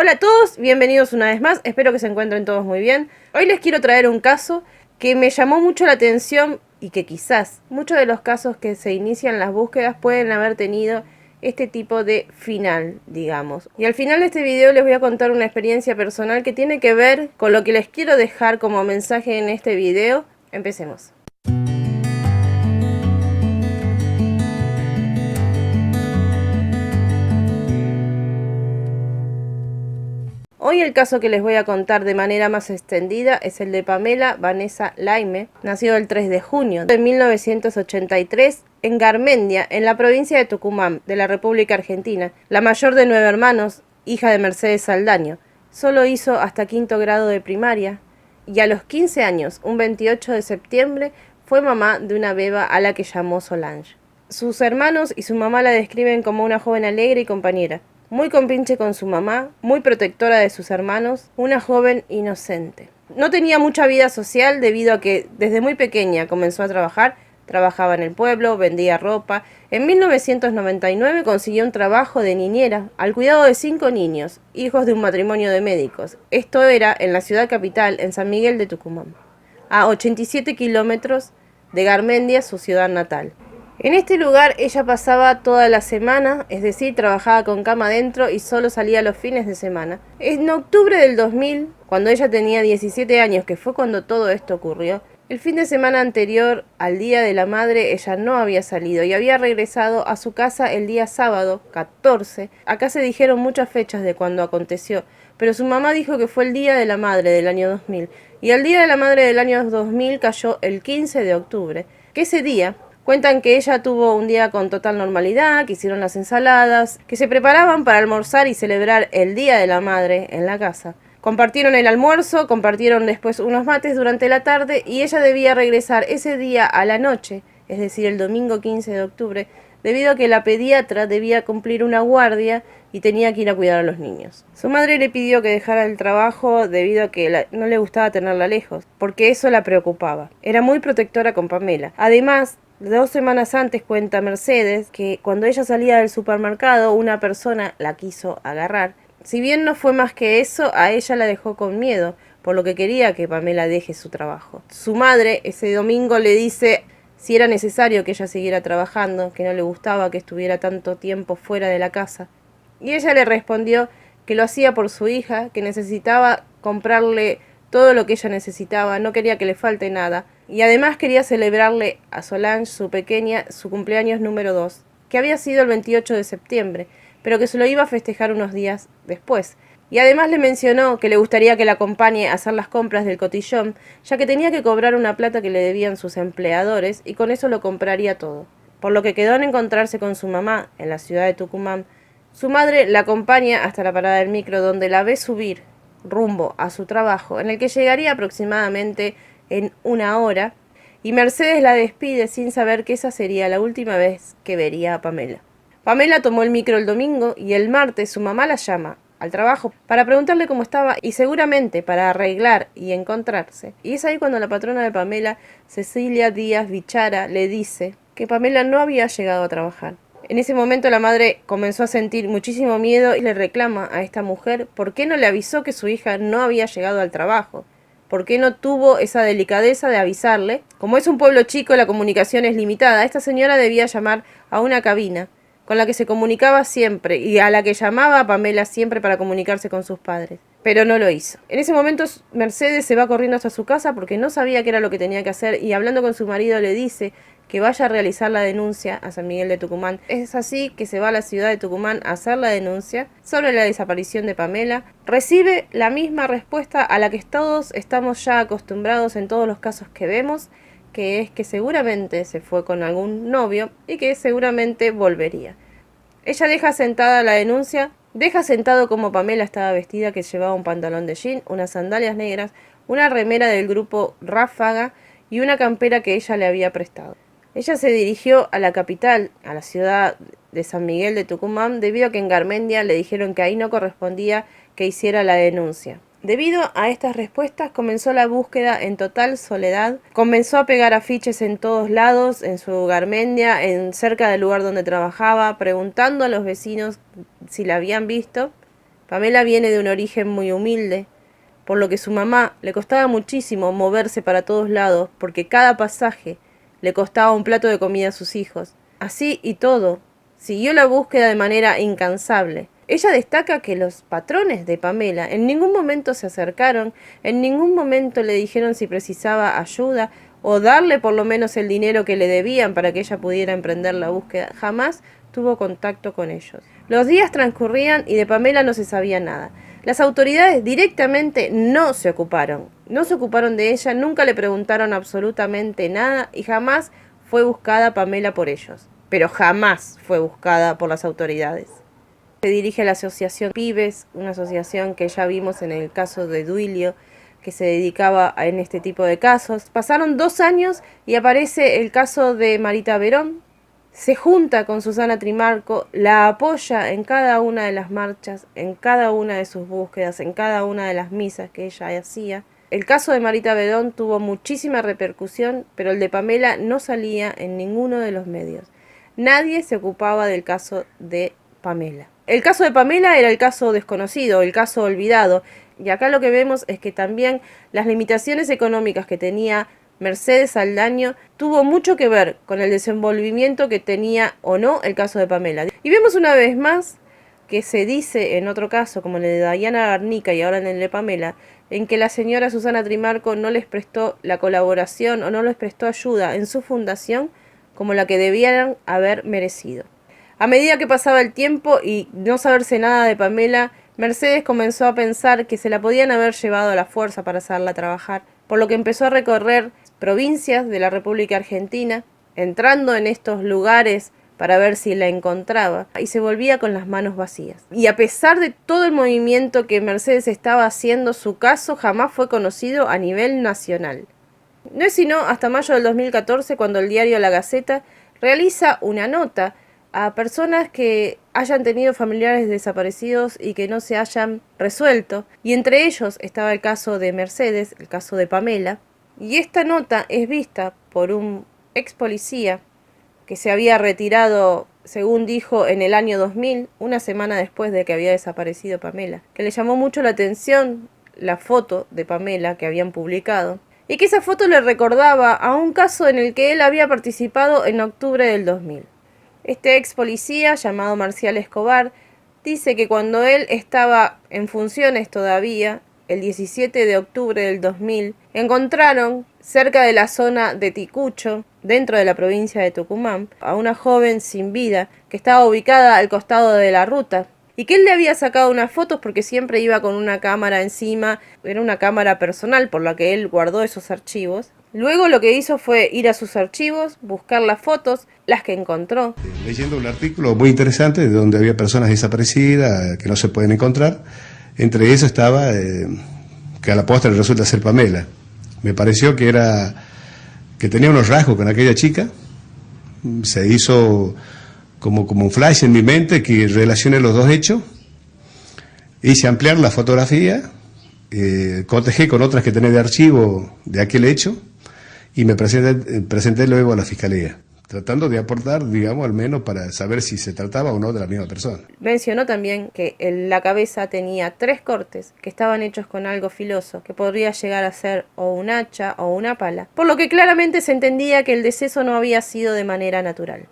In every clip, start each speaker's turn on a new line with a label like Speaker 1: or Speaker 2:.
Speaker 1: Hola a todos, bienvenidos una vez más, espero que se encuentren todos muy bien. Hoy les quiero traer un caso que me llamó mucho la atención y que quizás muchos de los casos que se inician las búsquedas pueden haber tenido este tipo de final, digamos. Y al final de este video les voy a contar una experiencia personal que tiene que ver con lo que les quiero dejar como mensaje en este video. Empecemos. Hoy el caso que les voy a contar de manera más extendida es el de Pamela Vanessa Laime, nacido el 3 de junio de 1983 en Garmendia, en la provincia de Tucumán, de la República Argentina, la mayor de 9 hermanos, hija de Mercedes Saldaño. Solo hizo hasta quinto grado de primaria y a los 15 años, un 28 de septiembre, fue mamá de una beba a la que llamó Solange. Sus hermanos y su mamá la describen como una joven alegre y compañera, muy compinche con su mamá, muy protectora de sus hermanos, una joven inocente. No tenía mucha vida social debido a que desde muy pequeña comenzó a trabajar. Trabajaba en el pueblo, vendía ropa. En 1999 consiguió un trabajo de niñera al cuidado de 5 niños, hijos de un matrimonio de médicos. Esto era en la ciudad capital, en San Miguel de Tucumán, a 87 kilómetros de Garmendia, su ciudad natal. En este lugar ella pasaba toda la semana, es decir, trabajaba con cama adentro y solo salía los fines de semana. En octubre del 2000, cuando ella tenía 17 años, que fue cuando todo esto ocurrió, el fin de semana anterior al Día de la Madre ella no había salido y había regresado a su casa el día sábado 14. Acá se dijeron muchas fechas de cuando aconteció, pero su mamá dijo que fue el Día de la Madre del año 2000 y el Día de la Madre del año 2000 cayó el 15 de octubre, que ese día cuentan que ella tuvo un día con total normalidad, que hicieron las ensaladas, que se preparaban para almorzar y celebrar el Día de la Madre en la casa. Compartieron el almuerzo, compartieron después unos mates durante la tarde y ella debía regresar ese día a la noche, es decir, el domingo 15 de octubre, debido a que la pediatra debía cumplir una guardia y tenía que ir a cuidar a los niños. Su madre le pidió que dejara el trabajo debido a que no le gustaba tenerla lejos, porque eso la preocupaba. Era muy protectora con Pamela. Además, 2 semanas antes cuenta Mercedes que cuando ella salía del supermercado una persona la quiso agarrar. Si bien no fue más que eso, a ella la dejó con miedo, por lo que quería que Pamela deje su trabajo. Su madre ese domingo le dice si era necesario que ella siguiera trabajando, que no le gustaba que estuviera tanto tiempo fuera de la casa. Y ella le respondió que lo hacía por su hija, que necesitaba comprarle todo lo que ella necesitaba, no quería que le falte nada. Y además quería celebrarle a Solange, su pequeña, su cumpleaños número 2, que había sido el 28 de septiembre, pero que se lo iba a festejar unos días después. Y además le mencionó que le gustaría que la acompañe a hacer las compras del cotillón, ya que tenía que cobrar una plata que le debían sus empleadores y con eso lo compraría todo. Por lo que quedó en encontrarse con su mamá en la ciudad de Tucumán. Su madre la acompaña hasta la parada del micro, donde la ve subir rumbo a su trabajo, en el que llegaría aproximadamente en 1 hora, y Mercedes la despide sin saber que esa sería la última vez que vería a Pamela. Pamela tomó el micro el domingo y el martes su mamá la llama al trabajo para preguntarle cómo estaba y seguramente para arreglar y encontrarse. Y es ahí cuando la patrona de Pamela, Cecilia Díaz Bichara, le dice que Pamela no había llegado a trabajar. En ese momento la madre comenzó a sentir muchísimo miedo y le reclama a esta mujer por qué no le avisó que su hija no había llegado al trabajo. ¿Por qué no tuvo esa delicadeza de avisarle? Como es un pueblo chico, la comunicación es limitada. Esta señora debía llamar a una cabina con la que se comunicaba siempre y a la que llamaba a Pamela siempre para comunicarse con sus padres. Pero no lo hizo. En ese momento Mercedes se va corriendo hasta su casa porque no sabía qué era lo que tenía que hacer y hablando con su marido le dice que vaya a realizar la denuncia a San Miguel de Tucumán. Es así que se va a la ciudad de Tucumán a hacer la denuncia sobre la desaparición de Pamela. Recibe la misma respuesta a la que todos estamos ya acostumbrados en todos los casos que vemos, que es que seguramente se fue con algún novio y que seguramente volvería. Ella deja sentada la denuncia, deja sentado como Pamela estaba vestida, que llevaba un pantalón de jean, unas sandalias negras, una remera del grupo Ráfaga y una campera que ella le había prestado. Ella se dirigió a la capital, a la ciudad de San Miguel de Tucumán, debido a que en Garmendia le dijeron que ahí no correspondía que hiciera la denuncia. Debido a estas respuestas comenzó la búsqueda en total soledad, comenzó a pegar afiches en todos lados, en su Garmendia, cerca del lugar donde trabajaba, preguntando a los vecinos si la habían visto, Pamela viene de un origen muy humilde, por lo que su mamá le costaba muchísimo moverse para todos lados, porque cada pasaje le costaba un plato de comida a sus hijos. Así y todo, siguió la búsqueda de manera incansable. Ella destaca que los patrones de Pamela en ningún momento se acercaron, en ningún momento le dijeron si precisaba ayuda o darle por lo menos el dinero que le debían para que ella pudiera emprender la búsqueda. Jamás tuvo contacto con ellos. Los días transcurrían y de Pamela no se sabía nada. Las autoridades directamente no se ocuparon de ella, nunca le preguntaron absolutamente nada y jamás fue buscada Pamela por ellos. Pero jamás fue buscada por las autoridades. Se dirige a la asociación Pibes, una asociación que ya vimos en el caso de Duilio, que se dedicaba en este tipo de casos. Pasaron 2 años y aparece el caso de Marita Verón. Se junta con Susana Trimarco, la apoya en cada una de las marchas, en cada una de sus búsquedas, en cada una de las misas que ella hacía. El caso de Marita Verón tuvo muchísima repercusión, pero el de Pamela no salía en ninguno de los medios. Nadie se ocupaba del caso de Pamela. El caso de Pamela era el caso desconocido, el caso olvidado, y acá lo que vemos es que también las limitaciones económicas que tenía Mercedes Aldaño tuvo mucho que ver con el desenvolvimiento que tenía o no el caso de Pamela. Y vemos una vez más que se dice en otro caso, como en el de Dayana Garnica y ahora en el de Pamela, en que la señora Susana Trimarco no les prestó la colaboración o no les prestó ayuda en su fundación como la que debían haber merecido. A medida que pasaba el tiempo y no saberse nada de Pamela, Mercedes comenzó a pensar que se la podían haber llevado a la fuerza para hacerla trabajar, por lo que empezó a recorrer provincias de la República Argentina, entrando en estos lugares para ver si la encontraba, y se volvía con las manos vacías. Y a pesar de todo el movimiento que Mercedes estaba haciendo, su caso jamás fue conocido a nivel nacional. No es sino hasta mayo del 2014 cuando el diario La Gaceta realiza una nota a personas que hayan tenido familiares desaparecidos y que no se hayan resuelto, y entre ellos estaba el caso de Mercedes, el caso de Pamela, y esta nota es vista por un ex policía que se había retirado, según dijo, en el año 2000, una semana después de que había desaparecido Pamela, que le llamó mucho la atención la foto de Pamela que habían publicado, y que esa foto le recordaba a un caso en el que él había participado en octubre del 2000. Este ex policía, llamado Marcial Escobar, dice que cuando él estaba en funciones todavía, el 17 de octubre del 2000, encontraron cerca de la zona de Ticucho, dentro de la provincia de Tucumán, a una joven sin vida que estaba ubicada al costado de la ruta, y que él le había sacado unas fotos porque siempre iba con una cámara encima, era una cámara personal por la que él guardó esos archivos. Luego lo que hizo fue ir a sus archivos, buscar las fotos, las que encontró.
Speaker 2: Leyendo un artículo muy interesante de donde había personas desaparecidas que no se pueden encontrar, entre eso estaba que a la postre resulta ser Pamela. Me pareció que tenía unos rasgos con aquella chica, se hizo como un flash en mi mente que relacioné los dos hechos, hice ampliar la fotografía, cotejé con otras que tenía de archivo de aquel hecho y me presenté luego a la Fiscalía, tratando de aportar, digamos, al menos para saber si se trataba o no de la misma persona.
Speaker 1: Mencionó también que la cabeza tenía 3 cortes que estaban hechos con algo filoso, que podría llegar a ser o un hacha o una pala, por lo que claramente se entendía que el deceso no había sido de manera natural.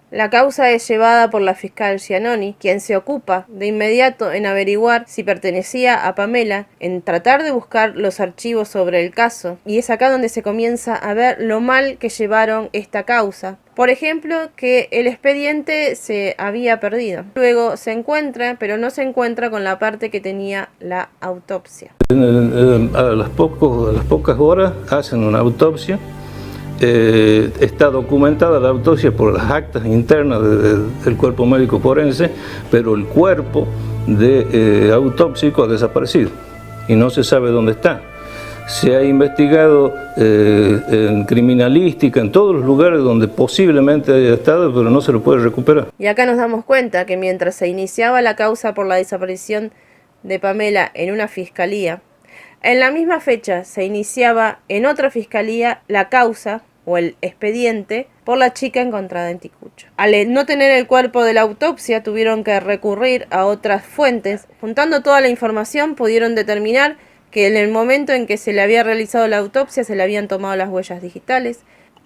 Speaker 1: La causa es llevada por la fiscal Giannoni, quien se ocupa de inmediato en averiguar si pertenecía a Pamela, en tratar de buscar los archivos sobre el caso, y es acá donde se comienza a ver lo mal que llevaron esta causa. Por ejemplo, que el expediente se había perdido. Luego se encuentra, pero no se encuentra con la parte que tenía la autopsia.
Speaker 3: A las pocas horas hacen una autopsia. Está documentada la autopsia por las actas internas del cuerpo médico forense, pero el cuerpo autópsico ha desaparecido y no se sabe dónde está. Se ha investigado en criminalística, en todos los lugares donde posiblemente haya estado, pero no se lo puede recuperar.
Speaker 1: Y acá nos damos cuenta que mientras se iniciaba la causa por la desaparición de Pamela en una fiscalía, en la misma fecha se iniciaba en otra fiscalía la causa o el expediente por la chica encontrada en Ticucho. Al no tener el cuerpo de la autopsia, tuvieron que recurrir a otras fuentes. Juntando toda la información, pudieron determinar que en el momento en que se le había realizado la autopsia se le habían tomado las huellas digitales.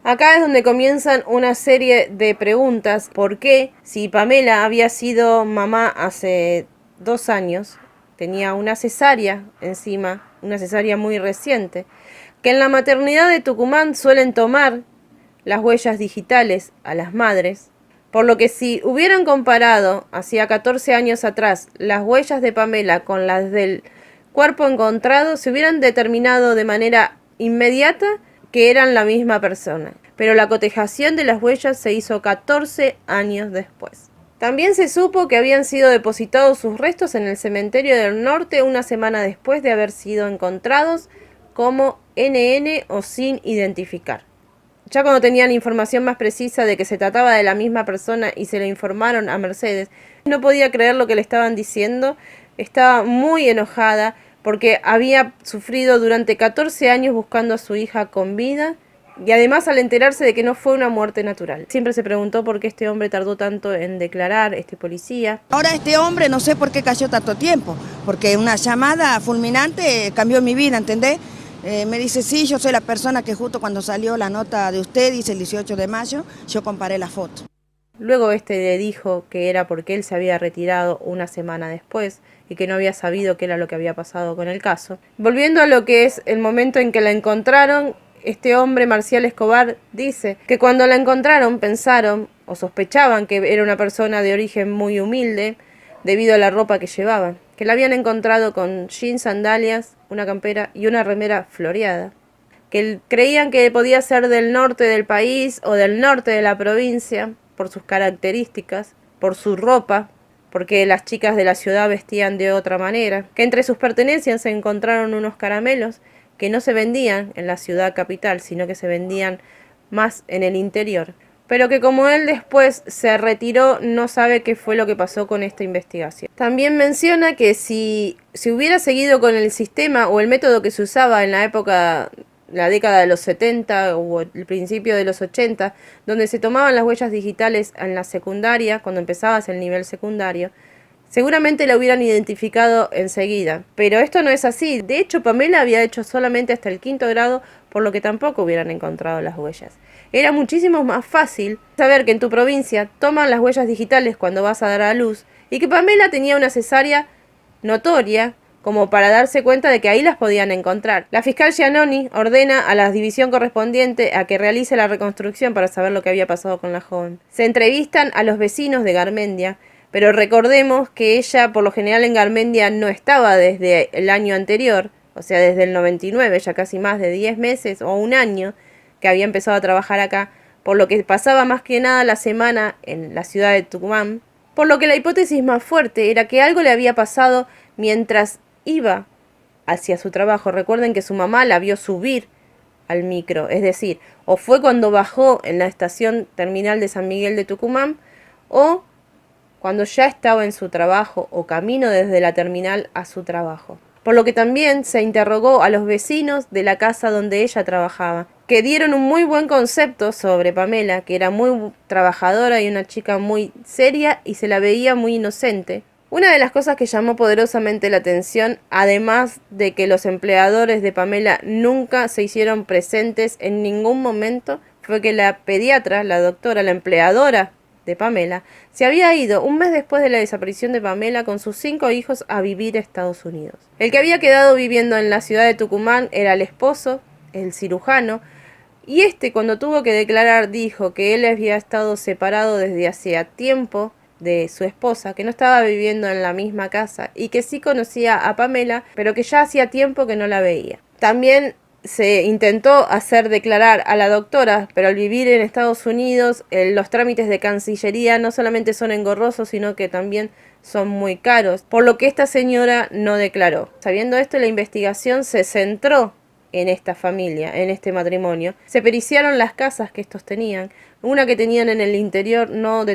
Speaker 1: Acá es donde comienzan una serie de preguntas. ¿Por qué? Si Pamela había sido mamá hace 2 años, tenía una cesárea encima, una cesárea muy reciente, que en la maternidad de Tucumán suelen tomar las huellas digitales a las madres, por lo que si hubieran comparado hacía 14 años atrás las huellas de Pamela con las del cuerpo encontrado, se hubieran determinado de manera inmediata que eran la misma persona, pero la cotejación de las huellas se hizo 14 años después. También se supo que habían sido depositados sus restos en el cementerio del norte una semana después de haber sido encontrados como NN o sin identificar. Ya cuando tenían información más precisa de que se trataba de la misma persona y se le informaron a Mercedes, no podía creer lo que le estaban diciendo, estaba muy enojada porque había sufrido durante 14 años buscando a su hija con vida y además al enterarse de que no fue una muerte natural. Siempre se preguntó por qué este hombre tardó tanto en declarar, este policía.
Speaker 4: Ahora este hombre no sé por qué cayó tanto tiempo, porque una llamada fulminante cambió mi vida, ¿entendés? Me dice, sí, yo soy la persona que justo cuando salió la nota de usted, dice el 18 de mayo, yo comparé la foto.
Speaker 1: Luego le dijo que era porque él se había retirado una semana después y que no había sabido qué era lo que había pasado con el caso. Volviendo a lo que es el momento en que la encontraron, este hombre, Marcial Escobar, dice que cuando la encontraron pensaron o sospechaban que era una persona de origen muy humilde debido a la ropa que llevaban, que la habían encontrado con jeans, sandalias, una campera y una remera floreada, que creían que podía ser del norte del país o del norte de la provincia por sus características, por su ropa, porque las chicas de la ciudad vestían de otra manera, que entre sus pertenencias se encontraron unos caramelos que no se vendían en la ciudad capital, sino que se vendían más en el interior, pero que como él después se retiró, no sabe qué fue lo que pasó con esta investigación. También menciona que si hubiera seguido con el sistema o el método que se usaba en la época, la década de los 70 o el principio de los 80, donde se tomaban las huellas digitales en la secundaria, cuando empezabas el nivel secundario, seguramente la hubieran identificado enseguida. Pero esto no es así. De hecho, Pamela había hecho solamente hasta el 5º grado, por lo que tampoco hubieran encontrado las huellas. Era muchísimo más fácil saber que en tu provincia toman las huellas digitales cuando vas a dar a luz y que Pamela tenía una cesárea notoria como para darse cuenta de que ahí las podían encontrar. La fiscal Giannoni ordena a la división correspondiente a que realice la reconstrucción para saber lo que había pasado con la joven. Se entrevistan a los vecinos de Garmendia, pero recordemos que ella por lo general en Garmendia no estaba desde el año anterior, o sea desde el 99, ya casi más de 10 meses o un año que había empezado a trabajar acá, por lo que pasaba más que nada la semana en la ciudad de Tucumán, por lo que la hipótesis más fuerte era que algo le había pasado mientras iba hacia su trabajo. Recuerden que su mamá la vio subir al micro, es decir, o fue cuando bajó en la estación terminal de San Miguel de Tucumán, o cuando ya estaba en su trabajo o camino desde la terminal a su trabajo. Por lo que también se interrogó a los vecinos de la casa donde ella trabajaba, que dieron un muy buen concepto sobre Pamela, que era muy trabajadora y una chica muy seria y se la veía muy inocente. Una de las cosas que llamó poderosamente la atención, además de que los empleadores de Pamela nunca se hicieron presentes en ningún momento, fue que la pediatra, la doctora, la empleadora de Pamela, se había ido un mes después de la desaparición de Pamela con sus 5 hijos a vivir a Estados Unidos. El que había quedado viviendo en la ciudad de Tucumán era el esposo, el cirujano, y cuando tuvo que declarar dijo que él había estado separado desde hacía tiempo de su esposa, que no estaba viviendo en la misma casa y que sí conocía a Pamela, pero que ya hacía tiempo que no la veía. También se intentó hacer declarar a la doctora, pero al vivir en Estados Unidos, los trámites de Cancillería no solamente son engorrosos, sino que también son muy caros, por lo que esta señora no declaró. Sabiendo esto, la investigación se centró en esta familia, en este matrimonio. Se periciaron las casas que estos tenían. Una que tenían en el interior no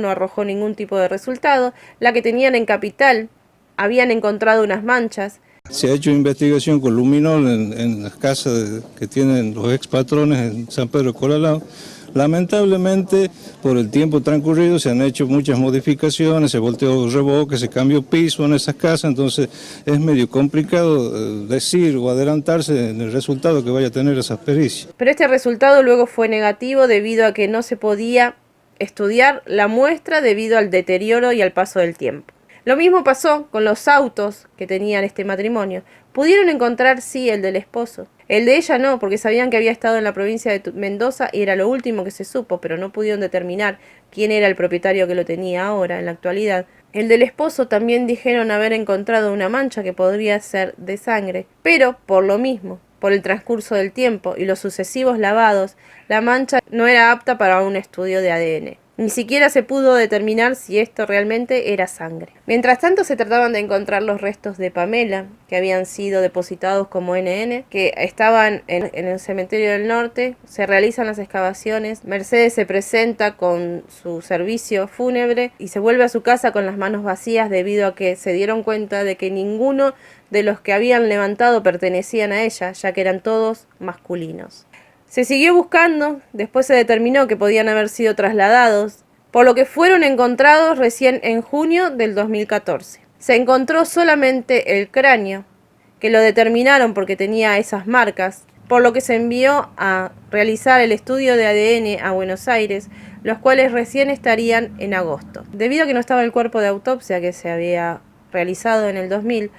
Speaker 1: arrojó ningún tipo de resultado. La que tenían en Capital, habían encontrado unas manchas
Speaker 3: Se ha hecho investigación con luminol en las casas que tienen los expatrones en San Pedro de Colalao. Lamentablemente, por el tiempo transcurrido se han hecho muchas modificaciones, se volteó revoque, se cambió piso en esas casas, entonces es medio complicado decir o adelantarse en el resultado que vaya a tener esa pericia.
Speaker 1: Pero este resultado luego fue negativo debido a que no se podía estudiar la muestra debido al deterioro y al paso del tiempo. Lo mismo pasó con los autos que tenían este matrimonio. Pudieron encontrar, sí, el del esposo. El de ella no, porque sabían que había estado en la provincia de Mendoza y era lo último que se supo, pero no pudieron determinar quién era el propietario que lo tenía ahora, en la actualidad. El del esposo también dijeron haber encontrado una mancha que podría ser de sangre, pero por lo mismo, por el transcurso del tiempo y los sucesivos lavados, la mancha no era apta para un estudio de ADN. Ni siquiera se pudo determinar si esto realmente era sangre. Mientras tanto se trataban de encontrar los restos de Pamela, que habían sido depositados como NN, que estaban en el cementerio del norte. Se realizan las excavaciones. Mercedes se presenta con su servicio fúnebre y se vuelve a su casa con las manos vacías debido a que se dieron cuenta de que ninguno de los que habían levantado pertenecían a ella, ya que eran todos masculinos. Se siguió buscando, después se determinó que podían haber sido trasladados, por lo que fueron encontrados recién en junio del 2014. Se encontró solamente el cráneo, que lo determinaron porque tenía esas marcas, por lo que se envió a realizar el estudio de ADN a Buenos Aires, los cuales recién estarían en agosto. Debido a que no estaba el cuerpo de autopsia que se había realizado en el 2000,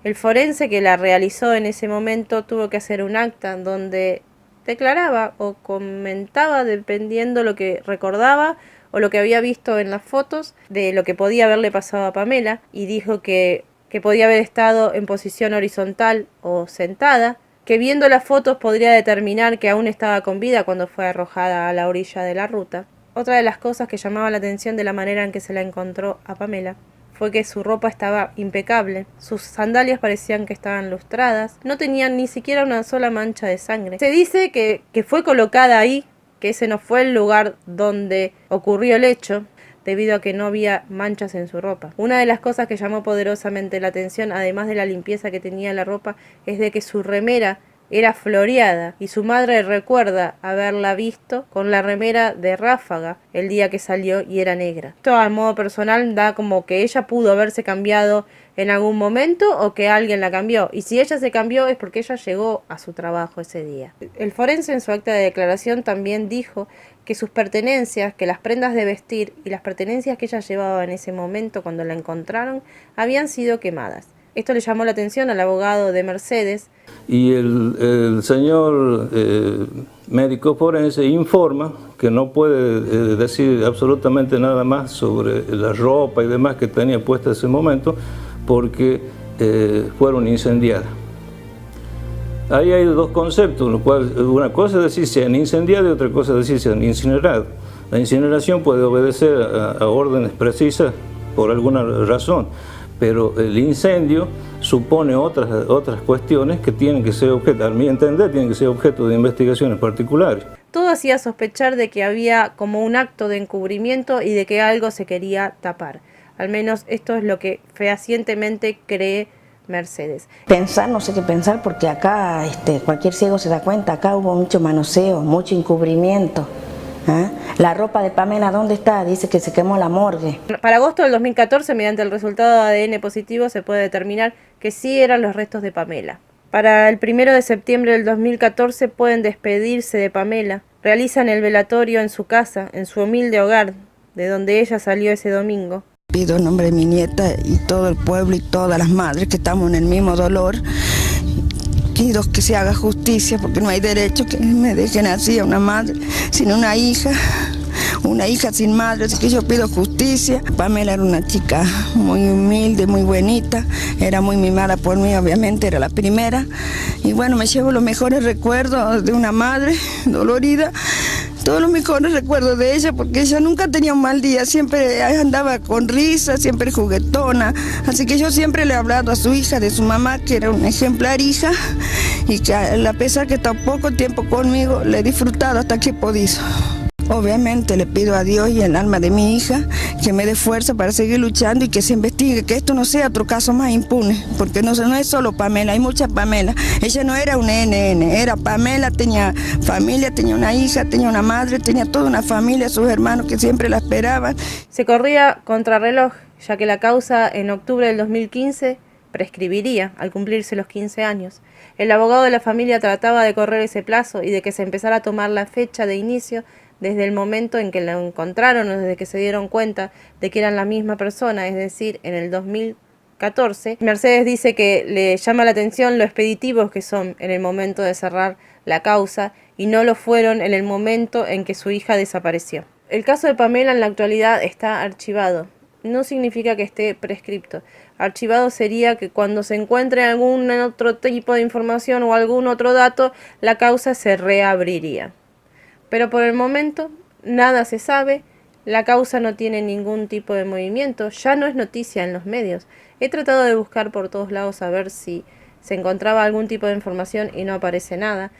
Speaker 1: el forense que la realizó en ese momento tuvo que hacer un acta donde declaraba o comentaba, dependiendo lo que recordaba o lo que había visto en las fotos, de lo que podía haberle pasado a Pamela, y dijo que podía haber estado en posición horizontal o sentada, que viendo las fotos podría determinar que aún estaba con vida cuando fue arrojada a la orilla de la ruta. Otra de las cosas que llamaba la atención de la manera en que se la encontró a Pamela fue que su ropa estaba impecable, sus sandalias parecían que estaban lustradas, no tenían ni siquiera una sola mancha de sangre. Se dice que fue colocada ahí, que ese no fue el lugar donde ocurrió el hecho, debido a que no había manchas en su ropa. Una de las cosas que llamó poderosamente la atención, además de la limpieza que tenía la ropa, es de que su remera era floreada y su madre recuerda haberla visto con la remera de ráfaga el día que salió y era negra. Esto a modo personal da como que ella pudo haberse cambiado en algún momento o que alguien la cambió, y si ella se cambió es porque ella llegó a su trabajo ese día. El forense en su acta de declaración también dijo que sus pertenencias, que las prendas de vestir y las pertenencias que ella llevaba en ese momento cuando la encontraron habían sido quemadas. Esto le llamó la atención al abogado de Mercedes.
Speaker 3: Y el señor médico forense informa que no puede decir absolutamente nada más sobre la ropa y demás que tenía puesta en ese momento porque fueron incendiadas. Ahí hay dos conceptos, lo cual una cosa es decir se han incendiado y otra cosa es decir se han incinerado. La incineración puede obedecer a órdenes precisas por alguna razón, pero el incendio supone otras cuestiones que tienen que ser objeto, a mi entender, tienen que ser objeto de investigaciones particulares.
Speaker 1: Todo hacía sospechar de que había como un acto de encubrimiento y de que algo se quería tapar. Al menos esto es lo que fehacientemente cree Mercedes.
Speaker 5: Pensar, no sé qué pensar, porque acá cualquier ciego se da cuenta, acá hubo mucho manoseo, mucho encubrimiento. ¿Ah? La ropa de Pamela, ¿dónde está? Dice que se quemó la morgue.
Speaker 1: Para agosto del 2014, mediante el resultado de ADN positivo, se puede determinar que sí eran los restos de Pamela. Para el 1 de septiembre del 2014 pueden despedirse de Pamela. Realizan el velatorio en su casa, en su humilde hogar, de donde ella salió ese domingo.
Speaker 4: Pido en nombre de mi nieta y todo el pueblo y todas las madres que estamos en el mismo dolor. Pido que se haga justicia porque no hay derecho que me dejen así a una madre sin una hija sin madre, así que yo pido justicia. Pamela era una chica muy humilde, muy buenita, era muy mimada por mí, obviamente era la primera, y bueno, me llevo los mejores recuerdos de una madre dolorida. Todos los mejores recuerdos de ella, porque ella nunca tenía un mal día, siempre andaba con risa, siempre juguetona. Así que yo siempre le he hablado a su hija de su mamá, que era una ejemplar hija, y que a pesar que está poco tiempo conmigo, le he disfrutado hasta que he podido. Obviamente le pido a Dios y el alma de mi hija que me dé fuerza para seguir luchando y que se investigue, que esto no sea otro caso más impune, porque no es solo Pamela, hay muchas Pamela. Ella no era un NN, era Pamela, tenía familia, tenía una hija, tenía una madre, tenía toda una familia, sus hermanos que siempre la esperaban.
Speaker 1: Se corría contrarreloj, ya que la causa en octubre del 2015 prescribiría al cumplirse los 15 años. El abogado de la familia trataba de correr ese plazo y de que se empezara a tomar la fecha de inicio desde el momento en que lo encontraron o desde que se dieron cuenta de que eran la misma persona, es decir, en el 2014. Mercedes dice que le llama la atención lo expeditivos que son en el momento de cerrar la causa y no lo fueron en el momento en que su hija desapareció. El caso de Pamela en la actualidad está archivado. No significa que esté prescripto. Archivado sería que cuando se encuentre algún otro tipo de información o algún otro dato, la causa se reabriría. Pero por el momento nada se sabe, la causa no tiene ningún tipo de movimiento, ya no es noticia en los medios. He tratado de buscar por todos lados a ver si se encontraba algún tipo de información y no aparece nada.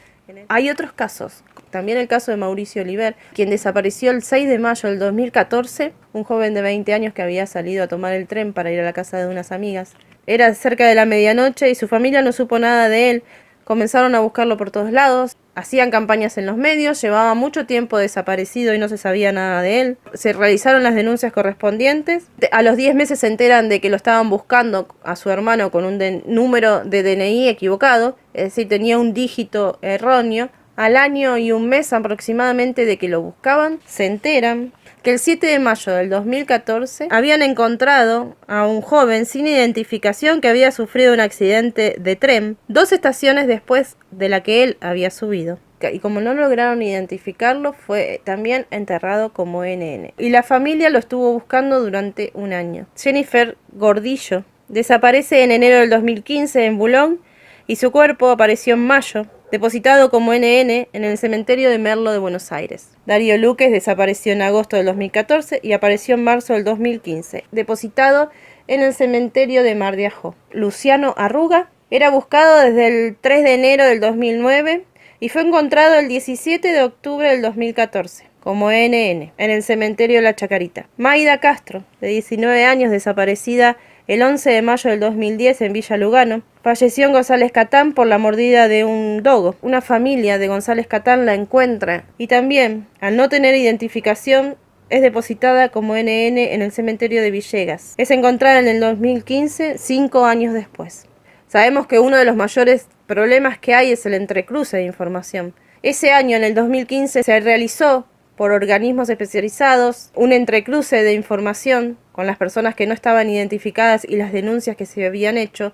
Speaker 1: Hay otros casos, también el caso de Mauricio Oliver, quien desapareció el 6 de mayo del 2014, un joven de 20 años que había salido a tomar el tren para ir a la casa de unas amigas. Era cerca de la medianoche y su familia no supo nada de él. Comenzaron a buscarlo por todos lados, hacían campañas en los medios, llevaba mucho tiempo desaparecido y no se sabía nada de él. Se realizaron las denuncias correspondientes. A los 10 meses se enteran de que lo estaban buscando a su hermano con un número de DNI equivocado, es decir, tenía un dígito erróneo. Al año y un mes aproximadamente de que lo buscaban, se enteran que el 7 de mayo del 2014 habían encontrado a un joven sin identificación que había sufrido un accidente de tren 2 estaciones después de la que él había subido. Y como no lograron identificarlo, fue también enterrado como NN. Y la familia lo estuvo buscando durante un año. Jennifer Gordillo desaparece en enero del 2015 en Boulogne y su cuerpo apareció en mayo, depositado como NN en el cementerio de Merlo de Buenos Aires. Darío Luques desapareció en agosto del 2014 y apareció en marzo del 2015, depositado en el cementerio de Mar de Ajó. Luciano Arruga era buscado desde el 3 de enero del 2009 y fue encontrado el 17 de octubre del 2014 como NN en el cementerio de La Chacarita. Maida Castro, de 19 años, desaparecida el 11 de mayo del 2010 en Villa Lugano, falleció en González Catán por la mordida de un dogo. Una familia de González Catán la encuentra y también, al no tener identificación, es depositada como NN en el cementerio de Villegas. Es encontrada en el 2015, 5 años después. Sabemos que uno de los mayores problemas que hay es el entrecruce de información. Ese año, en el 2015, se realizó por organismos especializados un entrecruce de información con las personas que no estaban identificadas y las denuncias que se habían hecho.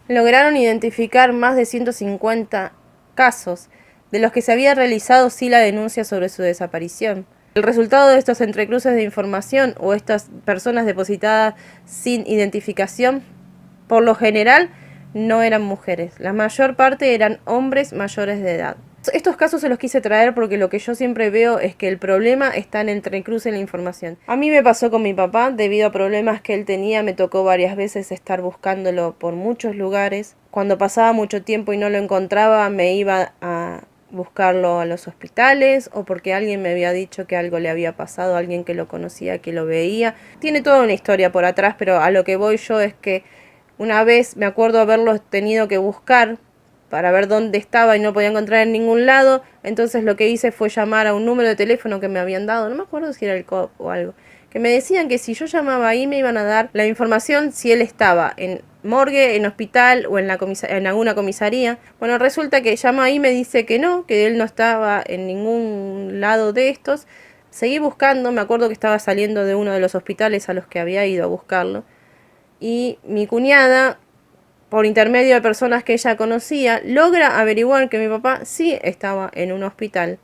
Speaker 1: Lograron identificar más de 150 casos, de los que se había realizado sí la denuncia sobre su desaparición. El resultado de estos entrecruces de información o estas personas depositadas sin identificación, por lo general, no eran mujeres. La mayor parte eran hombres mayores de edad. Estos casos se los quise traer porque lo que yo siempre veo es que el problema está en el entrecruce en la información. A mí me pasó con mi papá, debido a problemas que él tenía, me tocó varias veces estar buscándolo por muchos lugares. Cuando pasaba mucho tiempo y no lo encontraba, me iba a buscarlo a los hospitales o porque alguien me había dicho que algo le había pasado, alguien que lo conocía, que lo veía. Tiene toda una historia por atrás, pero a lo que voy yo es que una vez me acuerdo haberlo tenido que buscar para ver dónde estaba y no podía encontrar en ningún lado. Entonces lo que hice fue llamar a un número de teléfono que me habían dado, no me acuerdo si era el COP o algo, que me decían que si yo llamaba ahí me iban a dar la información si él estaba en morgue, en hospital o en alguna comisaría. Bueno, resulta que llama ahí y me dice que no, que él no estaba en ningún lado de estos. Seguí buscando, me acuerdo que estaba saliendo de uno de los hospitales a los que había ido a buscarlo. Y mi cuñada, por intermedio de personas que ella conocía, logra averiguar que mi papá sí estaba en un hospital.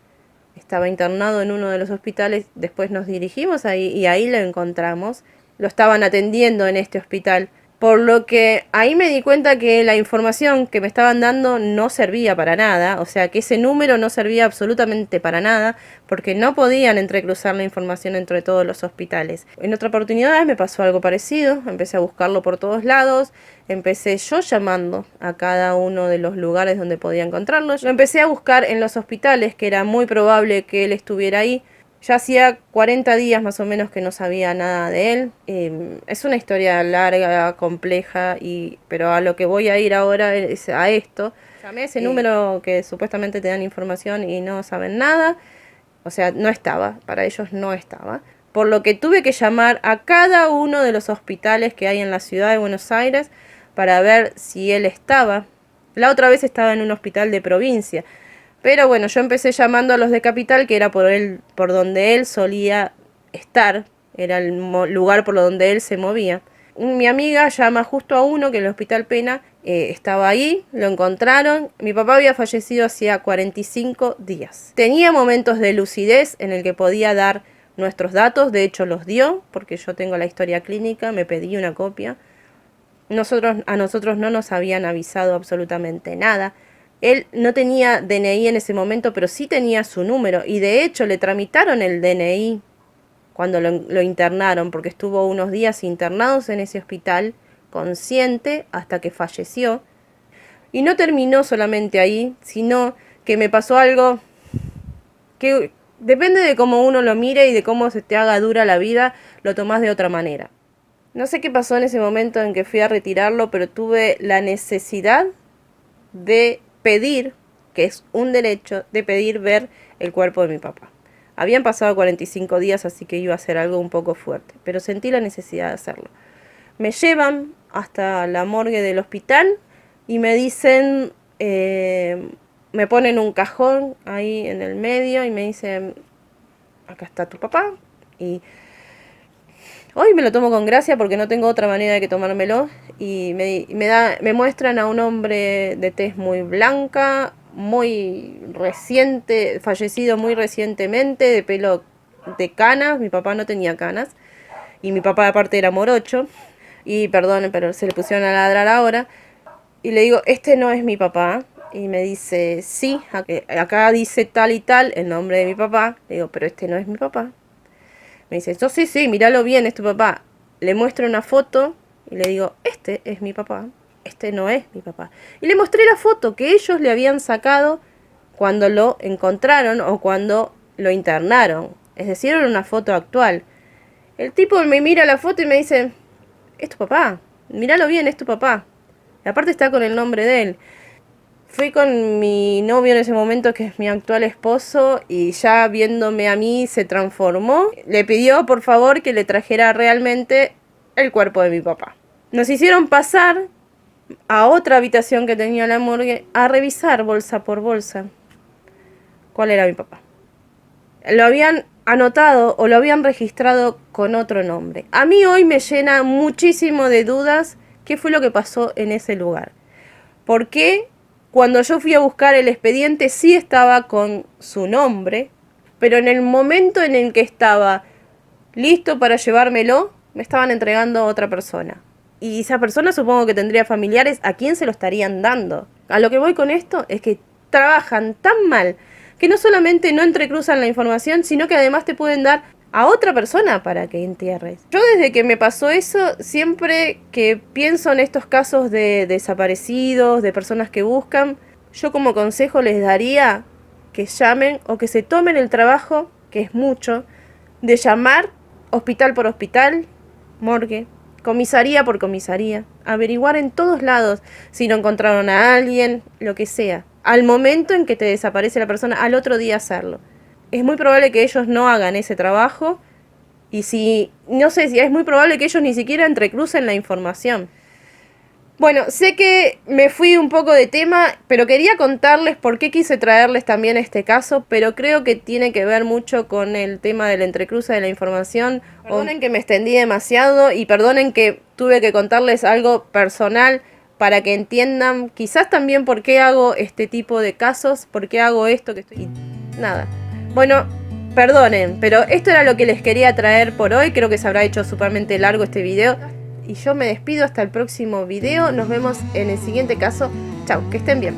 Speaker 1: Estaba internado en uno de los hospitales, después nos dirigimos ahí y ahí lo encontramos. Lo estaban atendiendo en este hospital. Por lo que ahí me di cuenta que la información que me estaban dando no servía para nada, o sea que ese número no servía absolutamente para nada, porque no podían entrecruzar la información entre todos los hospitales. En otra oportunidad me pasó algo parecido, empecé a buscarlo por todos lados, empecé yo llamando a cada uno de los lugares donde podía encontrarlo. Lo empecé a buscar en los hospitales, que era muy probable que él estuviera ahí. Ya hacía 40 días más o menos que no sabía nada de él. Es una historia larga, compleja, pero a lo que voy a ir ahora es a esto. Llamé a ese número que supuestamente te dan información y no saben nada. O sea, no estaba, para ellos no estaba. Por lo que tuve que llamar a cada uno de los hospitales que hay en la ciudad de Buenos Aires para ver si él estaba. La otra vez estaba en un hospital de provincia. Pero bueno, yo empecé llamando a los de Capital, que era por donde él solía estar, era el lugar por donde él se movía. Mi amiga llama justo a uno que en el Hospital Pena estaba ahí, lo encontraron. Mi papá había fallecido hacía 45 días. Tenía momentos de lucidez en el que podía dar nuestros datos, de hecho los dio, porque yo tengo la historia clínica, me pedí una copia. A nosotros no nos habían avisado absolutamente nada. Él no tenía DNI en ese momento, pero sí tenía su número. Y de hecho le tramitaron el DNI cuando lo internaron, porque estuvo unos días internados en ese hospital, consciente, hasta que falleció. Y no terminó solamente ahí, sino que me pasó algo que depende de cómo uno lo mire y de cómo se te haga dura la vida, lo tomás de otra manera. No sé qué pasó en ese momento en que fui a retirarlo, pero tuve la necesidad de pedir, que es un derecho, de pedir ver el cuerpo de mi papá. Habían pasado 45 días, así que iba a ser algo un poco fuerte, pero sentí la necesidad de hacerlo. Me llevan hasta la morgue del hospital y me dicen, me ponen un cajón ahí en el medio y me dicen, acá está tu papá. Y hoy me lo tomo con gracia porque no tengo otra manera de que tomármelo. Y me muestran a un hombre de tez muy blanca, muy reciente, fallecido muy recientemente, de pelo de canas. Mi papá no tenía canas. Y mi papá aparte era morocho. Y perdonen, pero se le pusieron a ladrar ahora. Y le digo, este no es mi papá. Y me dice, sí, acá dice tal y tal el nombre de mi papá. Le digo, pero este no es mi papá. Me dice, yo sí, míralo bien, es tu papá. Le muestro una foto y le digo, este es mi papá, este no es mi papá. Y le mostré la foto que ellos le habían sacado cuando lo encontraron o cuando lo internaron. Es decir, era una foto actual. El tipo me mira la foto y me dice, es tu papá, míralo bien, es tu papá. Y aparte está con el nombre de él. Fui con mi novio en ese momento, que es mi actual esposo, y ya viéndome a mí se transformó. Le pidió por favor que le trajera realmente el cuerpo de mi papá. Nos hicieron pasar a otra habitación que tenía la morgue a revisar bolsa por bolsa cuál era mi papá. Lo habían anotado o lo habían registrado con otro nombre. A mí hoy me llena muchísimo de dudas qué fue lo que pasó en ese lugar. ¿Por qué? Cuando yo fui a buscar el expediente sí estaba con su nombre, pero en el momento en el que estaba listo para llevármelo, me estaban entregando a otra persona. Y esa persona supongo que tendría familiares a quien se lo estarían dando. A lo que voy con esto es que trabajan tan mal que no solamente no entrecruzan la información, sino que además te pueden dar a otra persona para que entierres. Yo desde que me pasó eso, siempre que pienso en estos casos de desaparecidos, de personas que buscan, yo como consejo les daría que llamen o que se tomen el trabajo, que es mucho, de llamar hospital por hospital, morgue, comisaría por comisaría, averiguar en todos lados si no encontraron a alguien, lo que sea. Al momento en que te desaparece la persona, al otro día hacerlo. Es muy probable que ellos no hagan ese trabajo y es muy probable que ellos ni siquiera entrecrucen la información. Bueno, sé que me fui un poco de tema, pero quería contarles por qué quise traerles también este caso, pero creo que tiene que ver mucho con el tema del entrecruce de la información. Perdonen que me extendí demasiado y perdonen que tuve que contarles algo personal para que entiendan quizás también por qué hago este tipo de casos, por qué hago esto que estoy... Nada. Bueno, perdonen, pero esto era lo que les quería traer por hoy. Creo que se habrá hecho supermente largo este video. Y yo me despido hasta el próximo video. Nos vemos en el siguiente caso. Chau, que estén bien.